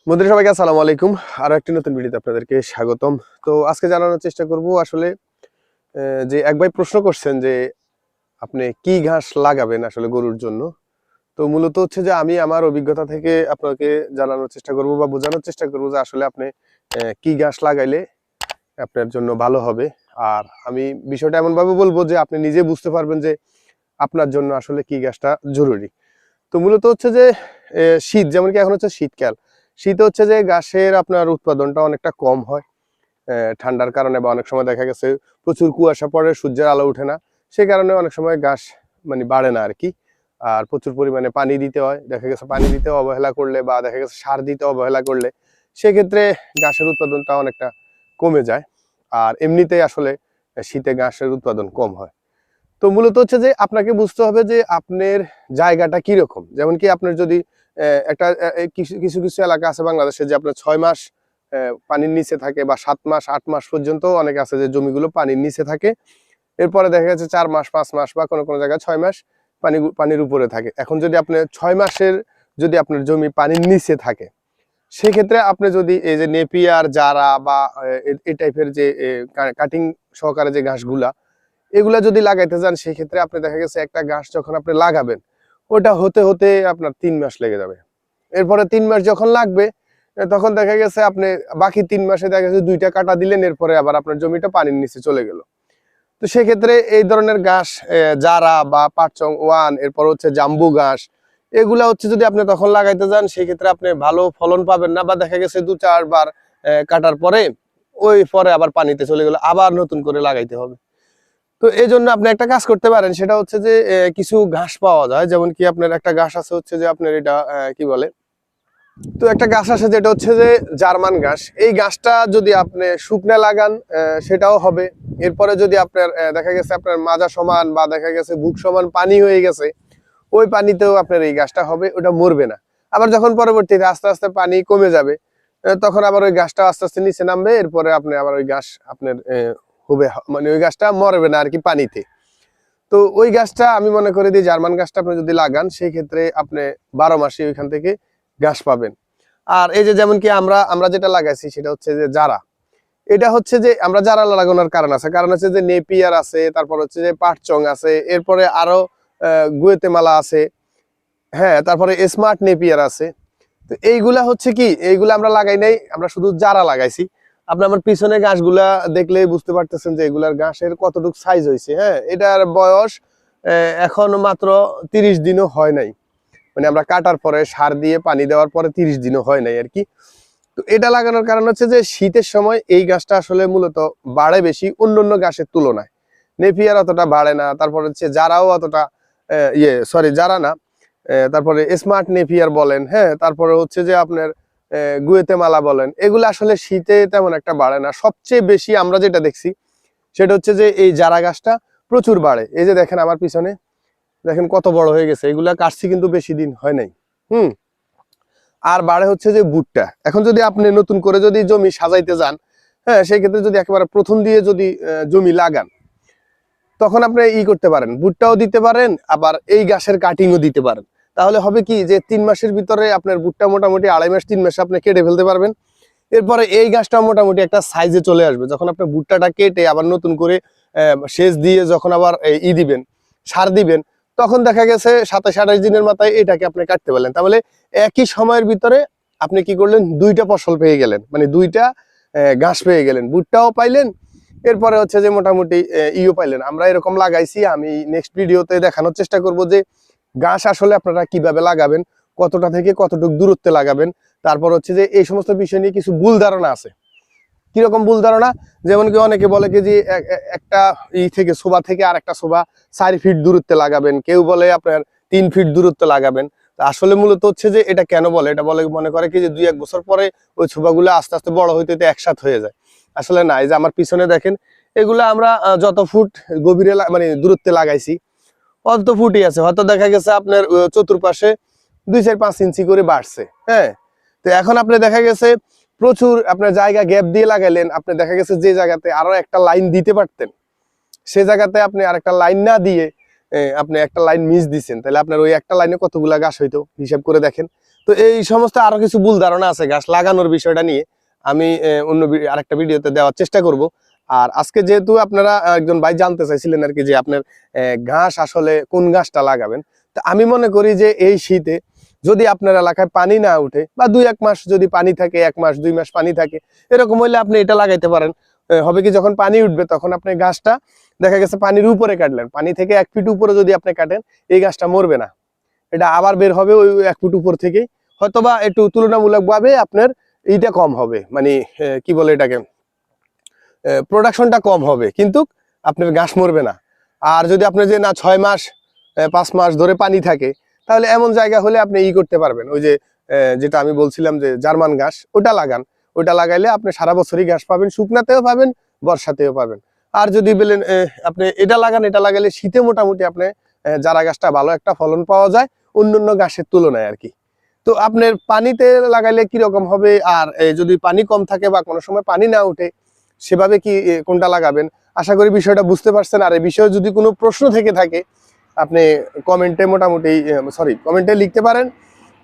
বন্ধুরা সবাইকে আসসালামু আলাইকুম। আরো একটি নতুন ভিডিওতে আপনাদেরকে স্বাগতম। তো আজকে জানানোর চেষ্টা করব আসলে যে এক ভাই প্রশ্ন করছেন যে আপনি কি ঘাস লাগাবেন আসলে গরুর জন্য। তো মূলত হচ্ছে যে আমি আমার অভিজ্ঞতা থেকে আপনাকে জানানোর চেষ্টা করব বা বোঝানোর চেষ্টা করব যে আসলে আপনি কি ঘাস লাগাইলে আপনার জন্য ভালো হবে। আর আমি বিষয়টা এমন ভাবে বলবো যে আপনি নিজে বুঝতে পারবেন যে আপনার জন্য আসলে কি ঘাসটা জরুরি। তো মূলত হচ্ছে যে শীত, যেমন কি এখন হচ্ছে শীতকাল। শীতে হচ্ছে যে ঘাসের আপনার উৎপাদনটা অনেকটা কম হয় ঠান্ডার কারণে, বা অনেক সময় দেখা গেছে প্রচুর কুয়াশা পড়ে, সূর্যের আলো ওঠে না, সে কারণে অনেক সময় ঘাস মানে বাড়ে না আর কি। আর প্রচুর পরিমাণে পানি দিতে হয়, দেখা গেছে পানি দিতে অবহেলা করলে বা দেখা গেছে সার দিতে অবহেলা করলে সেক্ষেত্রে ঘাসের উৎপাদনটা অনেকটা কমে যায়। আর এমনিতেই আসলে শীতে ঘাসের উৎপাদন কম হয়। তো মূলত হচ্ছে যে আপনাকে বুঝতে হবে যে আপনার জায়গাটা কিরকম। যেমন কি আপনার যদি একটা কিছু কিছু কিছু এলাকা আছে বাংলাদেশে যে আপনার 6 মাস পানির নিচে থাকে, বা 7 মাস 8 মাস পর্যন্ত অনেক আছে যে জমিগুলো পানির নিচে থাকে। এরপরে দেখা যাচ্ছে 4 মাস 5 মাস বা কোনো কোনো জায়গায় 6 মাস পানির উপরে থাকে। এখন যদি আপনি 6 মাসের যদি আপনার জমি পানির নিচে থাকে, সেক্ষেত্রে আপনি যদি এই যে নেপিয়ার, জারা বা এই টাইপের যে কাটিং সহকারে যে ঘাসগুলা, এগুলা যদি লাগাইতে যান, সেক্ষেত্রে আপনি দেখা গেছে একটা ঘাস যখন আপনি লাগাবেন, ওটা হতে হতে আপনার 3 মাস লেগে যাবে। এরপরে 3 মাস যখন লাগবে, তখন দেখা গেছে আপনি বাকি 3 মাসে দেখা গেছে 2টা কাটা দিলেন, এরপরে আবার আপনার জমিটা পানির নিচে চলে গেল। তো সেক্ষেত্রে এই ধরনের ঘাস জারা বা পাটচং ওয়ান, এরপর হচ্ছে জাম্বু ঘাস, এগুলা হচ্ছে যদি আপনি তখন লাগাইতে যান, সেক্ষেত্রে আপনি ভালো ফলন পাবেন না, বা দেখা গেছে 2-4 বার কাটার পরে ওই পরে আবার পানিতে চলে গেল, আবার নতুন করে লাগাইতে হবে। তো এই জন্য আপনি একটা কাজ করতে পারেন, সেটা হচ্ছে যে কিছু ঘাস পাওয়া যায়। যেমন কি আপনার একটা ঘাস আছে হচ্ছে যে আপনার এটা কি বলে, তো একটা ঘাস আছে যেটা হচ্ছে যে জার্মান ঘাস। এই ঘাসটা যদি আপনি শুকনো লাগান সেটাও হবে। এরপরে যদি আপনার দেখা গেছে আপনার মাজা সমান বা দেখা গেছে বুক সমান পানি হয়ে গেছে, ওই পানিতেও আপনার এই ঘাসটা হবে, ওটা মরবে না। আবার যখন পরবর্তীতে আস্তে আস্তে পানি কমে যাবে, তখন আবার ওই ঘাসটা আস্তে আস্তে নিচে নামবে, এরপরে আপনি আবার ওই ঘাস আপনার হবে, মানে ওই গাছটা মরবে না আর কি পানিতে। তো ওই গাছটা আমি মনে করি যে জার্মান গাছটা আপনি যদি লাগান, সেই ক্ষেত্রে আপনি 12 মাসে ওইখান থেকে ঘাস পাবেন। আর এই যে যেমন কি আমরা আমরা যেটা লাগাইছি সেটা হচ্ছে যে জারা। এটা হচ্ছে যে আমরা জারা লাগানোর কারণ আছে, কারণ হচ্ছে যে নেপিয়ার আছে, তারপর হচ্ছে যে পাটচং আছে, এরপরে আরো গুয়েতেমালা আছে, হ্যাঁ, তারপরে স্মার্ট নেপিয়ার আছে। তো এইগুলা হচ্ছে কি, এইগুলা আমরা লাগাই নাই, আমরা শুধু জারা লাগাইছি। আপনি আমার পিছনে ঘাসগুলা দেখলেই বুঝতে পারতেছেন যে এগুলার ঘাসের কতটুকু সাইজ হয়েছে। হ্যাঁ, এটার বয়স এখন মাত্র 30 দিনও হয় নাই। মানে আমরা কাটার পরে সার দিয়ে পানি দেওয়ার পরে 30 দিনও হয় নাই আর কি। তো এটা লাগানোর কারণ হচ্ছে যে শীতের সময় এই গাছটা আসলে মূলত বাড়ে বেশি অন্যান্য গাছের তুলনায়। নেপিয়ার অতটা বাড়ে না, তারপর হচ্ছে জারাও অতটা জারা না, তারপরে স্মার্ট নেপিয়ার বলেন, হ্যাঁ, তারপরে হচ্ছে যে আপনার গুয়েতেমালা বলেন, এগুলো আসলে শীতে তেমন একটা বাড়ে না। সবচেয়ে বেশি আমরা যেটা দেখছি সেটা হচ্ছে যে এই জারা গাছটা প্রচুর বাড়ে। এই যে দেখেন আমার পিছনে, দেখেন কত বড় হয়ে গেছে, এগুলা কাটছি কিন্তু বেশি দিন হয় নাই। হুম। আর বাড়ে হচ্ছে যে ভুট্টা। এখন যদি আপনি নতুন করে যদি জমি সাজাইতে যান, হ্যাঁ, সেই ক্ষেত্রে যদি একেবারে প্রথম দিয়ে যদি জমি লাগান, তখন আপনি করতে পারেন, ভুট্টাও দিতে পারেন, আবার এই গাছের কাটিংও দিতে পারেন। তাহলে হবে কি যে 3 মাসের ভিতরে আপনার ভুট্টা মোটামুটি 2.5 মাস 3 মাসে আপনি কেটে ফেলতে পারবেন। এরপরে এই গাছটা মোটামুটি একটা সাইজে চলে আসবে, যখন আপনি ভুট্টাটা কেটে আবার নতুন করে সেচ দিয়ে যখন আবার দিবেন, সার দিবেন, তখন দেখা গেছে 27-28 দিনের মাথায় এটাকে আপনি কাটতে পারলেন। তাহলে একই সময়ের ভিতরে আপনি কি করলেন, 2টা ফসল পেয়ে গেলেন, মানে 2টা ঘাস পেয়ে গেলেন, ভুট্টাও পাইলেন, এরপরে হচ্ছে যে মোটামুটি পাইলেন। আমরা এরকম লাগাইছি, আমি নেক্সট ভিডিওতে দেখানোর চেষ্টা করব যে ঘাস আসলে আপনারা কিভাবে লাগাবেন, কতটা থেকে কতটুকু দূরত্বে লাগাবেন। তারপর হচ্ছে যে এই সমস্ত বিষয় নিয়ে কিছু ভুল ধারণা আছে। কিরকম ভুল ধারণা? যেমন কি অনেকে বলে কি যে একটা থেকে সোবা থেকে আর একটা সোবা 4 ফিট দূরত্বে লাগাবেন, কেউ বলে আপনার 3 ফিট দূরত্বে লাগাবেন। আসলে মূলত হচ্ছে যে এটা কেন বলে, এটা বলে মনে করে কি যে 2-1 বছর পরে ওই ছোবাগুলো আস্তে আস্তে বড় হইতে হইতে একসাথ হয়ে যায়। আসলে না, এই যে আমার পিছনে দেখেন, এগুলা আমরা যত ফুট গভীরে মানে দূরত্বে লাগাইছি অত ফুটই আছে, হয়তো দেখা গেছে আপনার চতুর্পাশে 2-4-5 ইঞ্চি করে বাড়ছে। হ্যাঁ, তো এখন আপনি দেখা গেছে প্রচুর আপনার জায়গা গ্যাপ দিয়ে লাগাইলেন, আপনি দেখা গেছে যে জায়গাতে আরো একটা লাইন দিতে পারতেন, সে জায়গাতে আপনি আর একটা লাইন না দিয়ে আপনি একটা লাইন মিস দিচ্ছেন, তাহলে আপনার ওই একটা লাইনে কতগুলা গাছ হইতো হিসাব করে দেখেন। তো এই সমস্ত আরো কিছু ভুল ধারণা আছে গাছ লাগানোর বিষয়টা নিয়ে, আমি অন্য আরেকটা ভিডিওতে দেওয়ার চেষ্টা করব। আর আজকে যেহেতু আপনারা একজন ভাই জানতে চাইছিলেন আর কি যে আপনার ঘাস আসলে কোন ঘাসটা লাগাবেন, তো আমি মনে করি যে এই শীতে যদি আপনার এলাকায় পানি না উঠে বা 2-1 মাস যদি পানি থাকে, 1 মাস 2 মাস পানি থাকে, এরকম হইলে আপনি এটা লাগাইতে পারেন। হবে কি, যখন পানি উঠবে তখন আপনি গাছটা দেখা গেছে পানির উপরে কাটলেন, পানি থেকে 1 ফিট উপরে যদি আপনি কাটেন, এই গাছটা মরবে না, এটা আবার বের হবে ওই 1 ফুট উপর থেকেই। হয়তোবা একটু তুলনামূলকভাবে আপনার এইটা কম হবে, মানে কি বলে এটাকে, প্রোডাকশনটা কম হবে, কিন্তু আপনার ঘাস মরবে না। আর যদি আপনি যে না 6 মাস 5 মাস ধরে পানি থাকে, তাহলে এমন জায়গা হলে আপনি করতে পারবেন, ওই যে যেটা আমি বলছিলাম যে জার্মান ঘাস, ওটা লাগান। ওটা লাগাইলে আপনি সারা বছরই ঘাস পাবেন, শুকনাতেও পাবেন, বর্ষাতেও পাবেন। আর যদি বলেন আপনি এটা লাগান, এটা লাগাইলে শীতে মোটামুটি আপনি জারা গাছটা ভালো একটা ফলন পাওয়া যায় অন্যান্য ঘাসের তুলনায় আর কি। তো আপনার পানিতে লাগাইলে কিরকম হবে, আর যদি পানি কম থাকে বা কোনো সময় পানি না উঠে, সেভাবে কি কোনটা লাগাবেন, আশা করি বিষয়টা বুঝতে পারছেন। আর এই বিষয়ে যদি কোনো প্রশ্ন থেকে থাকে, আপনি কমেন্টে কমেন্টে লিখতে পারেন,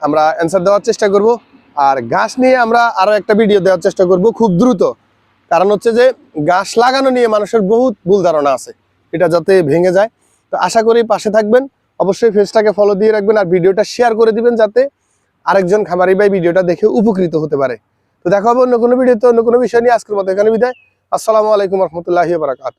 আমরা অ্যান্সার দেওয়ার চেষ্টা করব। আর গাছ নিয়ে আমরা আরো একটা ভিডিও দেওয়ার চেষ্টা করব খুব দ্রুত, কারণ হচ্ছে যে গাছ লাগানো নিয়ে মানুষের বহুত ভুল ধারণা আছে, এটা যাতে ভেঙে যায়। তো আশা করি পাশে থাকবেন, অবশ্যই পেজটাকে ফলো দিয়ে রাখবেন, আর ভিডিওটা শেয়ার করে দিবেন যাতে আরেকজন খামারি ভাই ভিডিওটা দেখে উপকৃত হতে পারে। তো দেখা হবে অন্য কোনো ভিডিওতে অন্য কোনো বিষয় নিয়ে। আজকের মতো এখানে বিদায়। আসসালামু আলাইকুম রহমতুল্লাহি ওয়া বারাকাতুহু।